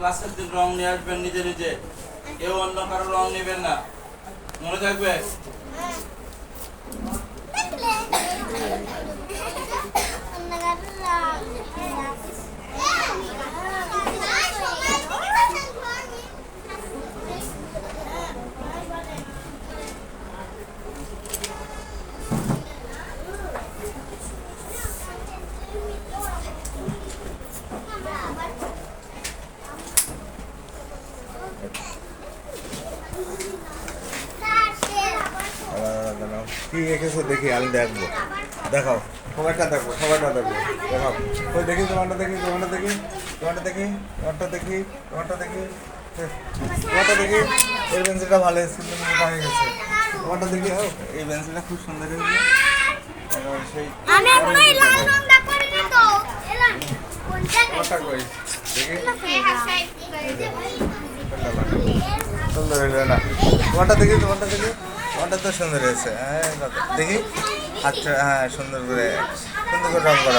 ক্লাসের দিন রং নিয়ে আসবেন নিজে নিজে, কেউ অন্য কারো রং নেবেন না, মনে থাকবে। কি এঁকেছো দেখি, আমি দেখবো। দেখাও, সবাইটা দেখবো, সবাইটা দেখবো। দেখাও, ওই দেখি, তোমারটা দেখি, তোমারটা দেখি, তোমারটা দেখি, তোমারটা দেখি, তোমারটা দেখি, তোমারটা দেখি। এই পেন্সিলটা ভালো এসেছিল, মোটা হয়ে গেছে। তোমারটা দেখি, ও এই পেন্সিলটা খুব সুন্দর হয়েছে। সেই তোমারটা কই দেখি, সুন্দর হয়েছে না? তোমারটা দেখি, তোমারটা দেখি, তোমারটা তো সুন্দর হয়েছে। হ্যাঁ দেখি, আচ্ছা, হ্যাঁ সুন্দর করে রং করা।